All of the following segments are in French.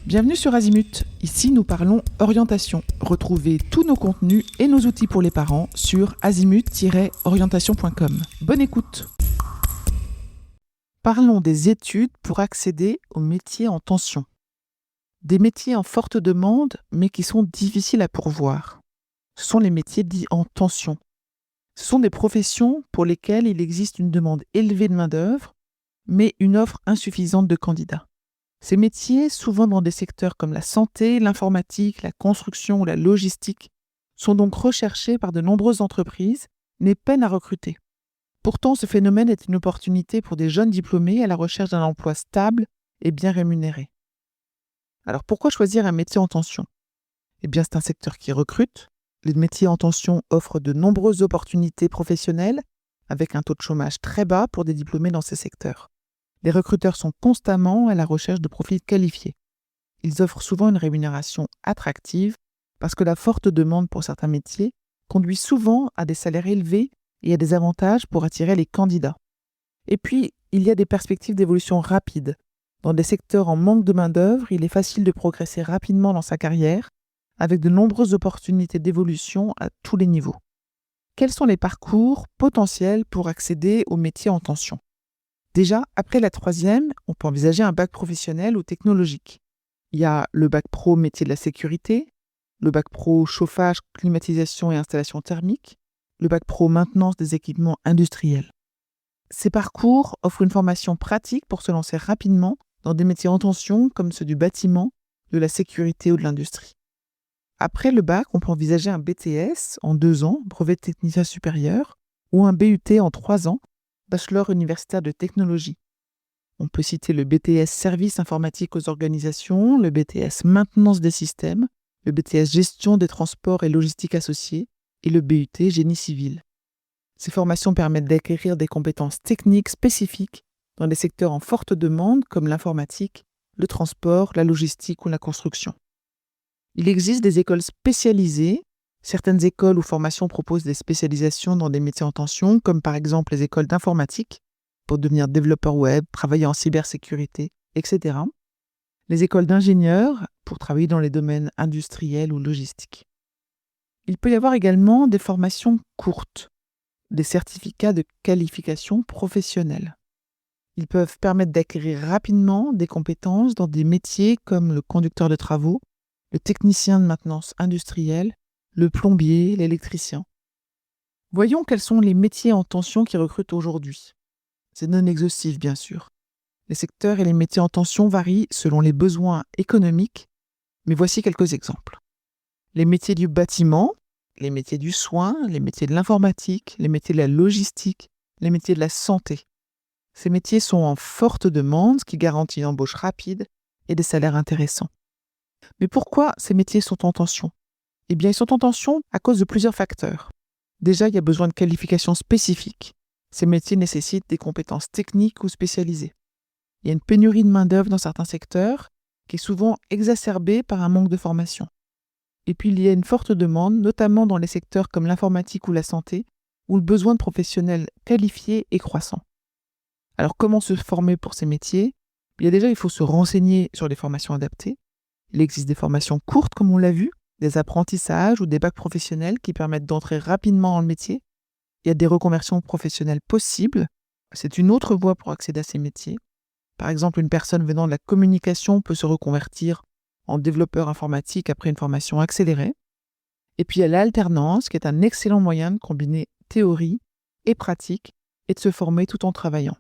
Bienvenue sur Azimut. Ici, nous parlons orientation. Retrouvez tous nos contenus et nos outils pour les parents sur azimut-orientation.com. Bonne écoute. Parlons des études pour accéder aux métiers en tension. Des métiers en forte demande, mais qui sont difficiles à pourvoir. Ce sont les métiers dits en tension. Ce sont des professions pour lesquelles il existe une demande élevée de main-d'œuvre, mais une offre insuffisante de candidats. Ces métiers, souvent dans des secteurs comme la santé, l'informatique, la construction ou la logistique, sont donc recherchés par de nombreuses entreprises, mais peinent à recruter. Pourtant, ce phénomène est une opportunité pour des jeunes diplômés à la recherche d'un emploi stable et bien rémunéré. Alors pourquoi choisir un métier en tension ? Eh bien, c'est un secteur qui recrute. Les métiers en tension offrent de nombreuses opportunités professionnelles, avec un taux de chômage très bas pour des diplômés dans ces secteurs. Les recruteurs sont constamment à la recherche de profils qualifiés. Ils offrent souvent une rémunération attractive parce que la forte demande pour certains métiers conduit souvent à des salaires élevés et à des avantages pour attirer les candidats. Et puis, il y a des perspectives d'évolution rapides. Dans des secteurs en manque de main-d'œuvre, il est facile de progresser rapidement dans sa carrière avec de nombreuses opportunités d'évolution à tous les niveaux. Quels sont les parcours potentiels pour accéder aux métiers en tension ? Déjà, après la troisième, on peut envisager un bac professionnel ou technologique. Il y a le bac pro métier de la sécurité, le bac pro chauffage, climatisation et installation thermique, le bac pro maintenance des équipements industriels. Ces parcours offrent une formation pratique pour se lancer rapidement dans des métiers en tension comme ceux du bâtiment, de la sécurité ou de l'industrie. Après le bac, on peut envisager un BTS en 2 ans, brevet de technicien supérieur, ou un BUT en 3 ans, bachelor universitaire de technologie. On peut citer le BTS services informatiques aux organisations, le BTS maintenance des systèmes, le BTS gestion des transports et logistique associés et le BUT génie civil. Ces formations permettent d'acquérir des compétences techniques spécifiques dans des secteurs en forte demande comme l'informatique, le transport, la logistique ou la construction. Il existe des écoles spécialisées. Certaines écoles ou formations proposent des spécialisations dans des métiers en tension, comme par exemple les écoles d'informatique, pour devenir développeur web, travailler en cybersécurité, etc. Les écoles d'ingénieurs, pour travailler dans les domaines industriels ou logistiques. Il peut y avoir également des formations courtes, des certificats de qualification professionnelle. Ils peuvent permettre d'acquérir rapidement des compétences dans des métiers comme le conducteur de travaux, le technicien de maintenance industrielle, le plombier, l'électricien. Voyons quels sont les métiers en tension qui recrutent aujourd'hui. C'est non exhaustif, bien sûr. Les secteurs et les métiers en tension varient selon les besoins économiques, mais voici quelques exemples. Les métiers du bâtiment, les métiers du soin, les métiers de l'informatique, les métiers de la logistique, les métiers de la santé. Ces métiers sont en forte demande, ce qui garantit une embauche rapide et des salaires intéressants. Mais pourquoi ces métiers sont en tension ? Eh bien, ils sont en tension à cause de plusieurs facteurs. Déjà, il y a besoin de qualifications spécifiques. Ces métiers nécessitent des compétences techniques ou spécialisées. Il y a une pénurie de main-d'œuvre dans certains secteurs, qui est souvent exacerbée par un manque de formation. Et puis, il y a une forte demande, notamment dans les secteurs comme l'informatique ou la santé, où le besoin de professionnels qualifiés est croissant. Alors, comment se former pour ces métiers ? Il faut se renseigner sur les formations adaptées. Il existe des formations courtes, comme on l'a vu, des apprentissages ou des bacs professionnels qui permettent d'entrer rapidement dans le métier. Il y a des reconversions professionnelles possibles. C'est une autre voie pour accéder à ces métiers. Par exemple, une personne venant de la communication peut se reconvertir en développeur informatique après une formation accélérée. Et puis il y a l'alternance, qui est un excellent moyen de combiner théorie et pratique et de se former tout en travaillant.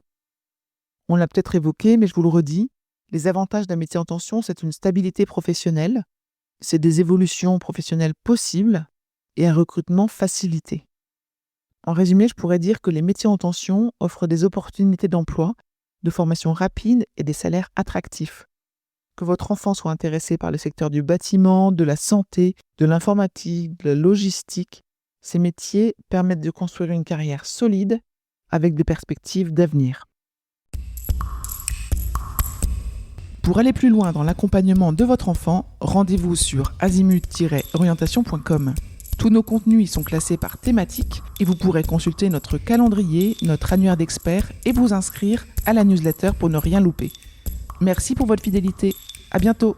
On l'a peut-être évoqué, mais je vous le redis, les avantages d'un métier en tension, c'est une stabilité professionnelle, c'est des évolutions professionnelles possibles et un recrutement facilité. En résumé, je pourrais dire que les métiers en tension offrent des opportunités d'emploi, de formation rapide et des salaires attractifs. Que votre enfant soit intéressé par le secteur du bâtiment, de la santé, de l'informatique, de la logistique, ces métiers permettent de construire une carrière solide avec des perspectives d'avenir. Pour aller plus loin dans l'accompagnement de votre enfant, rendez-vous sur azimut-orientation.com. Tous nos contenus y sont classés par thématique et vous pourrez consulter notre calendrier, notre annuaire d'experts et vous inscrire à la newsletter pour ne rien louper. Merci pour votre fidélité. À bientôt.